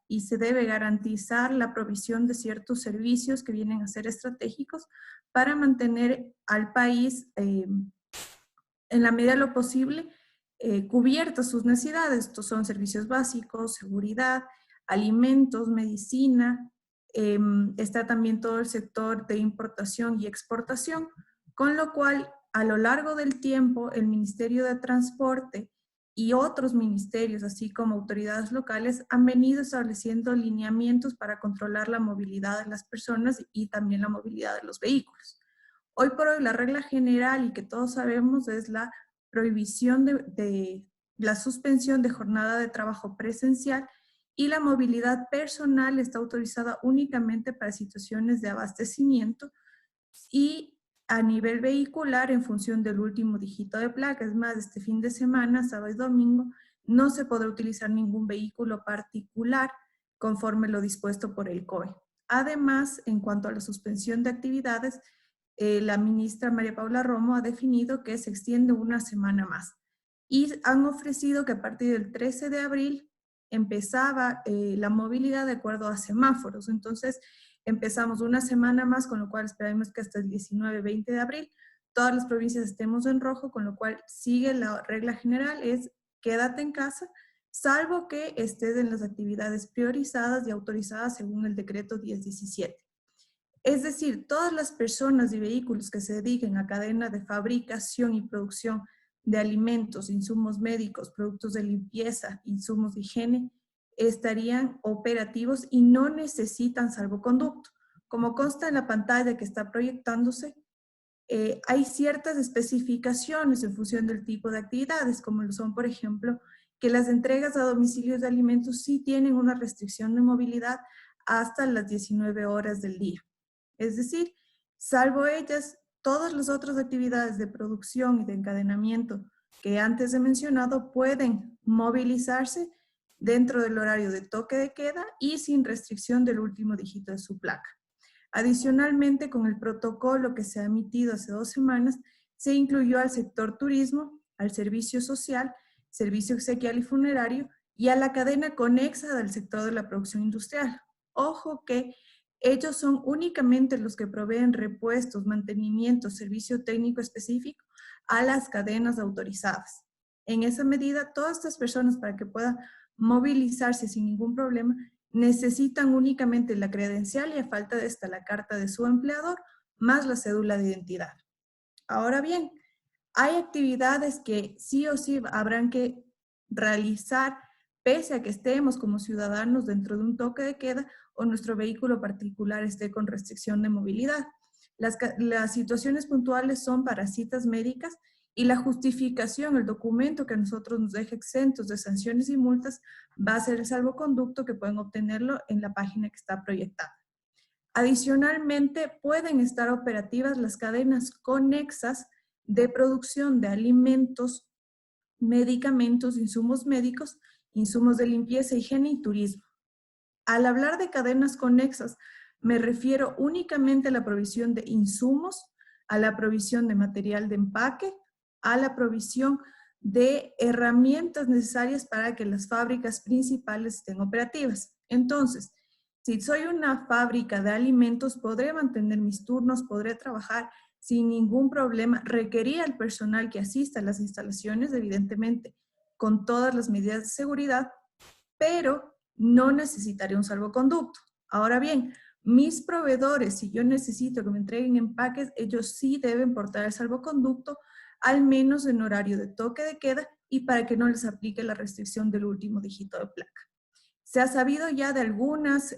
y se debe garantizar la provisión de ciertos servicios que vienen a ser estratégicos para mantener al país en la medida de lo posible cubiertas sus necesidades. Estos son servicios básicos, seguridad, alimentos, medicina, está también todo el sector de importación y exportación, con lo cual a lo largo del tiempo el Ministerio de Transporte y otros ministerios, así como autoridades locales, han venido estableciendo lineamientos para controlar la movilidad de las personas y también la movilidad de los vehículos. Hoy por hoy la regla general y que todos sabemos es la prohibición de la suspensión de jornada de trabajo presencial y la movilidad personal está autorizada únicamente para situaciones de abastecimiento y a nivel vehicular en función del último dígito de placa. Es más, este fin de semana, sábado y domingo, no se podrá utilizar ningún vehículo particular conforme lo dispuesto por el COE. Además, en cuanto a la suspensión de actividades, la ministra María Paula Romo ha definido que se extiende una semana más y han ofrecido que a partir del 13 de abril empezaba la movilidad de acuerdo a semáforos. Entonces, empezamos una semana más, con lo cual esperamos que hasta el 19-20 de abril todas las provincias estemos en rojo, con lo cual sigue la regla general, es quédate en casa, salvo que estés en las actividades priorizadas y autorizadas según el decreto 1017. Es decir, todas las personas y vehículos que se dediquen a cadena de fabricación y producción de alimentos, insumos médicos, productos de limpieza, insumos de higiene, estarían operativos y no necesitan salvoconducto. Como consta en la pantalla que está proyectándose, hay ciertas especificaciones en función del tipo de actividades, como lo son, por ejemplo, que las entregas a domicilios de alimentos sí tienen una restricción de movilidad hasta las 19 horas del día. Es decir, salvo ellas, todas las otras actividades de producción y de encadenamiento que antes he mencionado pueden movilizarse dentro del horario de toque de queda y sin restricción del último dígito de su placa. Adicionalmente, con el protocolo que se ha emitido hace 2 semanas, se incluyó al sector turismo, al servicio social, servicio exequial y funerario y a la cadena conexa del sector de la producción industrial. Ojo que ellos son únicamente los que proveen repuestos, mantenimiento, servicio técnico específico a las cadenas autorizadas. En esa medida, todas estas personas, para que puedan movilizarse sin ningún problema, necesitan únicamente la credencial y a falta de esta la carta de su empleador más la cédula de identidad. Ahora bien, hay actividades que sí o sí habrán que realizar pese a que estemos como ciudadanos dentro de un toque de queda o nuestro vehículo particular esté con restricción de movilidad. Las situaciones puntuales son para citas médicas y la justificación, el documento que a nosotros nos deja exentos de sanciones y multas, va a ser el salvoconducto que pueden obtenerlo en la página que está proyectada. Adicionalmente, pueden estar operativas las cadenas conexas de producción de alimentos, medicamentos, insumos médicos, insumos de limpieza, higiene y turismo. Al hablar de cadenas conexas, me refiero únicamente a la provisión de insumos, a la provisión de material de empaque, a la provisión de herramientas necesarias para que las fábricas principales estén operativas. Entonces, si soy una fábrica de alimentos, podré mantener mis turnos, podré trabajar sin ningún problema, requería al personal que asista a las instalaciones, evidentemente, con todas las medidas de seguridad, pero no necesitaré un salvoconducto. Ahora bien, mis proveedores, si yo necesito que me entreguen empaques, ellos sí deben portar el salvoconducto, al menos en horario de toque de queda y para que no les aplique la restricción del último dígito de placa. Se ha sabido ya de algunas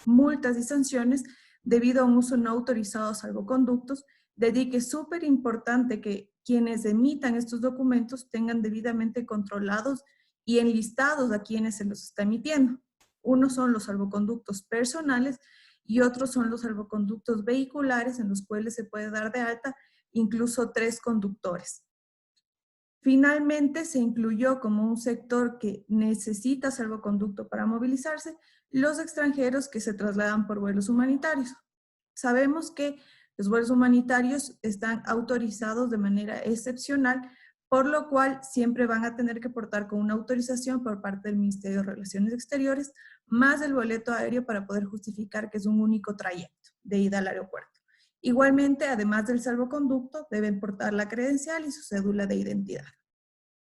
multas y sanciones debido a un uso no autorizado de salvoconductos, de ahí que es súper importante que quienes emitan estos documentos tengan debidamente controlados y enlistados a quienes se los está emitiendo. Unos son los salvoconductos personales y otros son los salvoconductos vehiculares en los cuales se puede dar de alta incluso 3 conductores. Finalmente, se incluyó como un sector que necesita salvoconducto para movilizarse los extranjeros que se trasladan por vuelos humanitarios. Sabemos que los vuelos humanitarios están autorizados de manera excepcional, por lo cual siempre van a tener que portar con una autorización por parte del Ministerio de Relaciones Exteriores más el boleto aéreo para poder justificar que es un único trayecto de ida al aeropuerto. Igualmente, además del salvoconducto, deben portar la credencial y su cédula de identidad.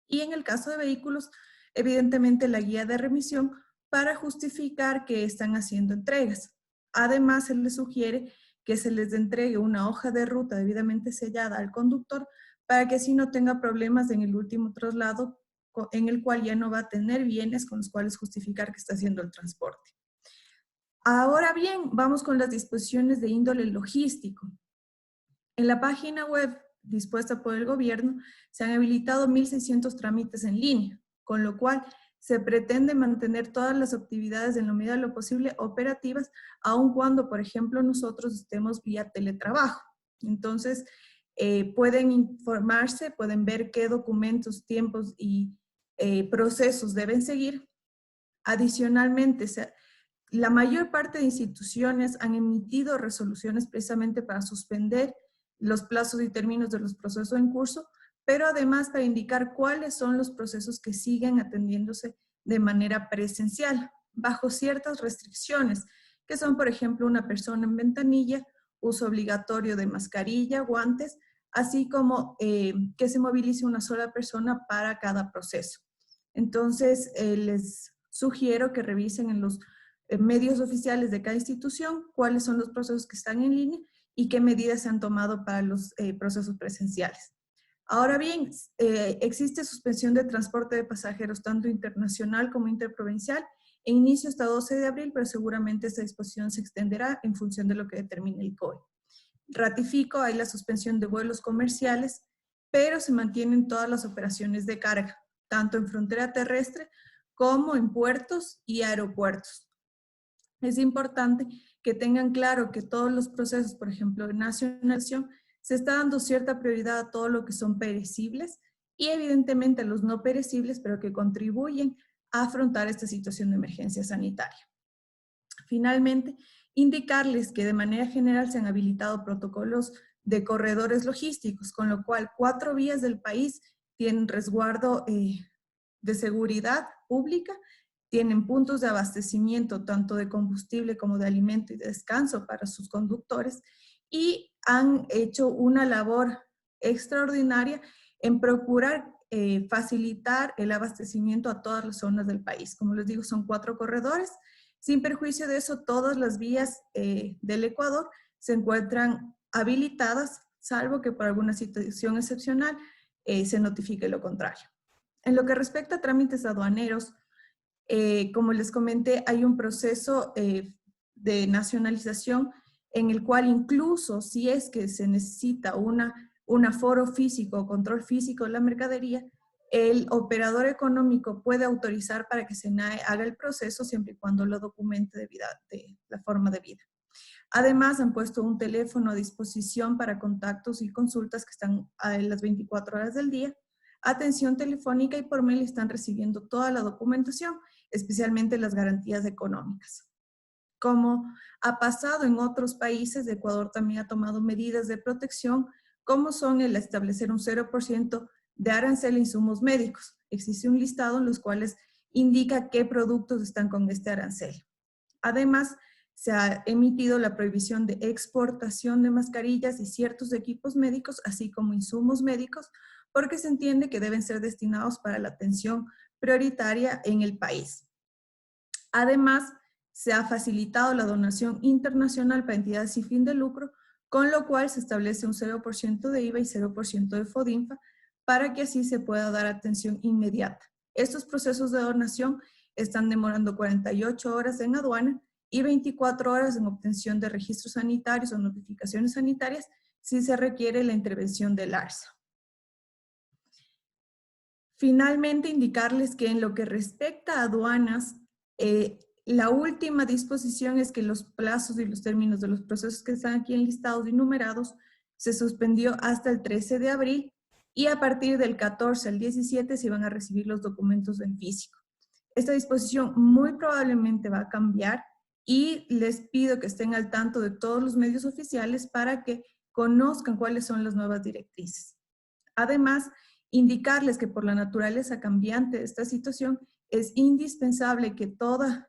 Y en el caso de vehículos, evidentemente la guía de remisión para justificar que están haciendo entregas. Además, se les sugiere que se les entregue una hoja de ruta debidamente sellada al conductor para que así no tenga problemas en el último traslado en el cual ya no va a tener bienes con los cuales justificar que está haciendo el transporte. Ahora bien, vamos con las disposiciones de índole logístico. En la página web dispuesta por el gobierno se han habilitado 1.600 trámites en línea, con lo cual se pretende mantener todas las actividades en la medida de lo posible operativas, aun cuando, por ejemplo, nosotros estemos vía teletrabajo. Entonces, pueden informarse, pueden ver qué documentos, tiempos y procesos deben seguir. Adicionalmente, la mayor parte de instituciones han emitido resoluciones precisamente para suspender los plazos y términos de los procesos en curso, pero además para indicar cuáles son los procesos que siguen atendiéndose de manera presencial, bajo ciertas restricciones, que son, por ejemplo, una persona en ventanilla, uso obligatorio de mascarilla, guantes, así como que se movilice una sola persona para cada proceso. Entonces, les sugiero que revisen en los medios oficiales de cada institución cuáles son los procesos que están en línea y qué medidas se han tomado para los procesos presenciales. Ahora bien, existe suspensión de transporte de pasajeros tanto internacional como interprovincial en inicio hasta 12 de abril, pero seguramente esta disposición se extenderá en función de lo que determine el COE. Ratifico, hay la suspensión de vuelos comerciales, pero se mantienen todas las operaciones de carga, tanto en frontera terrestre como en puertos y aeropuertos. Es importante que tengan claro que todos los procesos, por ejemplo, de nacionalización, se está dando cierta prioridad a todo lo que son perecibles y evidentemente a los no perecibles, pero que contribuyen a afrontar esta situación de emergencia sanitaria. Finalmente, indicarles que de manera general se han habilitado protocolos de corredores logísticos, con lo cual 4 vías del país tienen resguardo de seguridad pública, tienen puntos de abastecimiento tanto de combustible como de alimento y de descanso para sus conductores y han hecho una labor extraordinaria en procurar facilitar el abastecimiento a todas las zonas del país. Como les digo, son 4 corredores. Sin perjuicio de eso, todas las vías del Ecuador se encuentran habilitadas, salvo que por alguna situación excepcional se notifique lo contrario. En lo que respecta a trámites aduaneros, como les comenté, hay un proceso de nacionalización en el cual incluso si es que se necesita un aforo físico o control físico de la mercadería, el operador económico puede autorizar para que SENAE haga el proceso siempre y cuando lo documente de la forma debida. Además, han puesto un teléfono a disposición para contactos y consultas que están a las 24 horas del día, atención telefónica y por mail están recibiendo toda la documentación, especialmente las garantías económicas. Como ha pasado en otros países, Ecuador también ha tomado medidas de protección, como son el establecer un 0% de arancel a insumos médicos. Existe un listado en los cuales indica qué productos están con este arancel. Además, se ha emitido la prohibición de exportación de mascarillas y ciertos equipos médicos, así como insumos médicos, porque se entiende que deben ser destinados para la atención prioritaria en el país. Además, se ha facilitado la donación internacional para entidades sin fin de lucro, con lo cual se establece un 0% de IVA y 0% de FODINFA para que así se pueda dar atención inmediata. Estos procesos de donación están demorando 48 horas en aduana y 24 horas en obtención de registros sanitarios o notificaciones sanitarias si se requiere la intervención del ARSA. Finalmente, indicarles que en lo que respecta a aduanas, la última disposición es que los plazos y los términos de los procesos que están aquí enlistados y numerados se suspendió hasta el 13 de abril y a partir del 14 al 17 se van a recibir los documentos en físico. Esta disposición muy probablemente va a cambiar y les pido que estén al tanto de todos los medios oficiales para que conozcan cuáles son las nuevas directrices. Además, indicarles que por la naturaleza cambiante de esta situación es indispensable que toda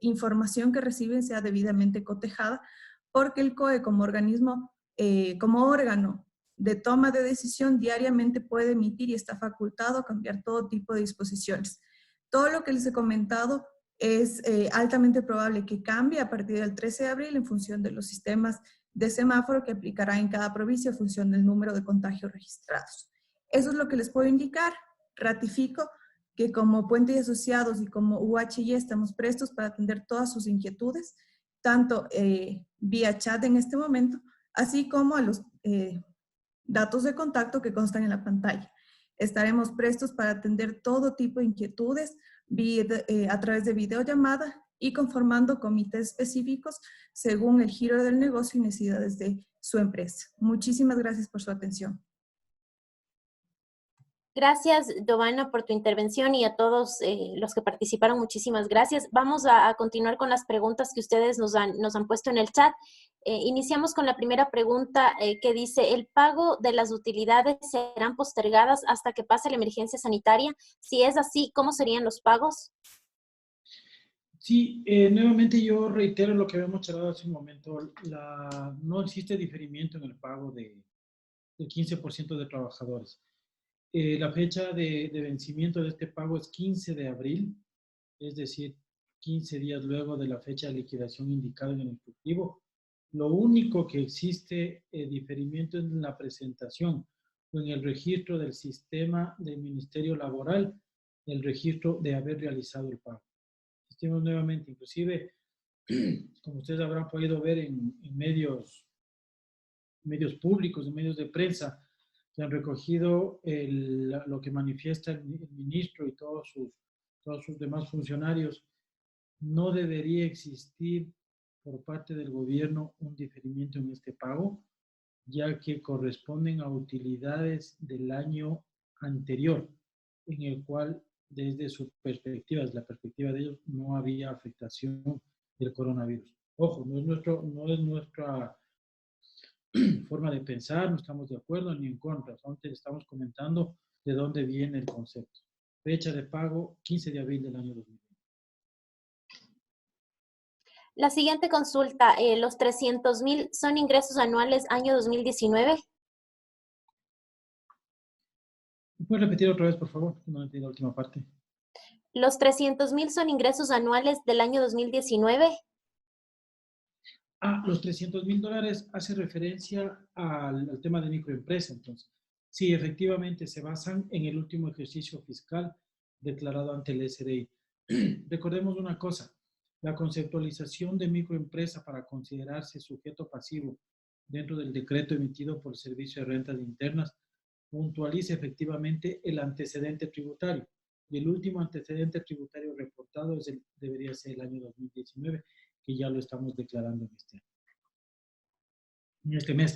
información que reciben sea debidamente cotejada, porque el COE como organismo, como órgano de toma de decisión diariamente puede emitir y está facultado a cambiar todo tipo de disposiciones. Todo lo que les he comentado es altamente probable que cambie a partir del 13 de abril en función de los sistemas de semáforo que aplicará en cada provincia en función del número de contagios registrados. Eso es lo que les puedo indicar. Ratifico que como Puente y Asociados y como UHY estamos prestos para atender todas sus inquietudes, tanto vía chat en este momento, así como a los datos de contacto que constan en la pantalla. Estaremos prestos para atender todo tipo de inquietudes a través de videollamada y conformando comités específicos según el giro del negocio y necesidades de su empresa. Muchísimas gracias por su atención. Gracias, Giovanna, por tu intervención y a todos los que participaron, muchísimas gracias. Vamos a continuar con las preguntas que ustedes nos han puesto en el chat. Iniciamos con la primera pregunta que dice, ¿el pago de las utilidades serán postergadas hasta que pase la emergencia sanitaria? Si es así, ¿cómo serían los pagos? Sí, nuevamente yo reitero lo que habíamos charlado hace un momento. No existe diferimiento en el pago del 15% de trabajadores. La fecha de vencimiento de este pago es 15 de abril, es decir, 15 días luego de la fecha de liquidación indicada en el instructivo. Lo único que existe diferimiento es en la presentación o en el registro del sistema del Ministerio Laboral, el registro de haber realizado el pago. Insistimos nuevamente, inclusive, como ustedes habrán podido ver en medios públicos, en medios de prensa, que han recogido lo que manifiesta el ministro y todos sus demás funcionarios, no debería existir por parte del gobierno un diferimiento en este pago, ya que corresponden a utilidades del año anterior, en el cual desde su perspectiva, desde la perspectiva de ellos, no había afectación del coronavirus. Ojo, no es nuestra forma de pensar, no estamos de acuerdo ni en contra, solamente estamos comentando de dónde viene el concepto. Fecha de pago, 15 de abril del año 2020. La siguiente consulta, ¿los 300.000 son ingresos anuales año 2019? ¿Puedes repetir otra vez, por favor? No entendí la última parte. ¿Los 300.000 son ingresos anuales del año 2019? Los $300.000 hace referencia al tema de microempresa, entonces. Sí, efectivamente se basan en el último ejercicio fiscal declarado ante el SDI. Recordemos una cosa, la conceptualización de microempresa para considerarse sujeto pasivo dentro del decreto emitido por el Servicio de Rentas Internas puntualiza efectivamente el antecedente tributario. Y el último antecedente tributario reportado debería ser el año 2019, que ya lo estamos declarando en este mes.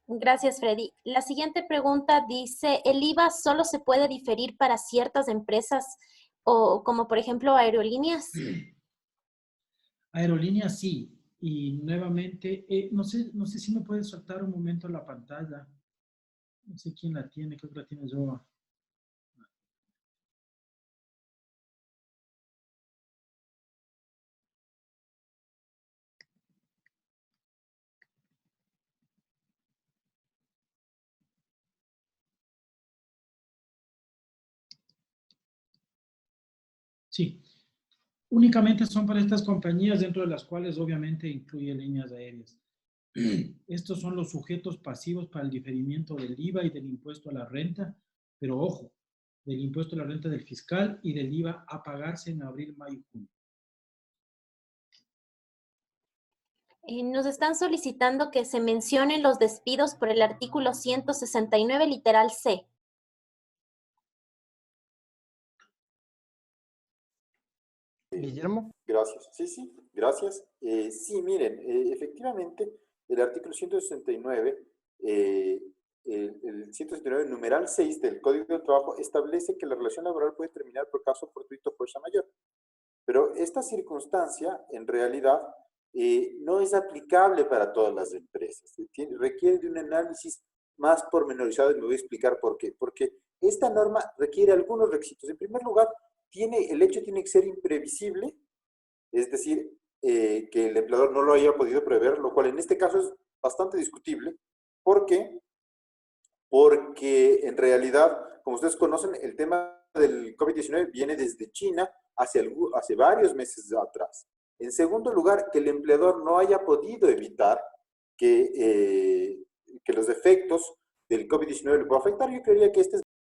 Gracias, Freddy. La siguiente pregunta dice, ¿el IVA solo se puede diferir para ciertas empresas o como por ejemplo aerolíneas? Aerolíneas sí. Y nuevamente, no sé si me puedes soltar un momento la pantalla. No sé quién la tiene, creo que la tiene yo. Sí, únicamente son para estas compañías, dentro de las cuales obviamente incluye líneas aéreas. Estos son los sujetos pasivos para el diferimiento del IVA y del impuesto a la renta, pero ojo, del impuesto a la renta del fiscal y del IVA a pagarse en abril, mayo y junio. Nos están solicitando que se mencionen los despidos por el artículo 169, literal C. Guillermo. Gracias. Sí, gracias. Sí, miren, efectivamente, el artículo 169, el 169, numeral 6 del Código de Trabajo establece que la relación laboral puede terminar por caso fortuito o fuerza mayor. Pero esta circunstancia, en realidad, no es aplicable para todas las empresas. Requiere de un análisis más pormenorizado y me voy a explicar por qué. Porque esta norma requiere algunos requisitos. En primer lugar, el hecho tiene que ser imprevisible es decir, que el empleador no lo haya podido prever, lo cual en este caso es bastante discutible. ¿Por qué? Porque en realidad, como ustedes conocen, el tema del COVID-19 viene desde China hace varios meses atrás. En segundo lugar, que el empleador no haya podido evitar que los efectos del COVID-19 le pueda afectar. Yo creería que este es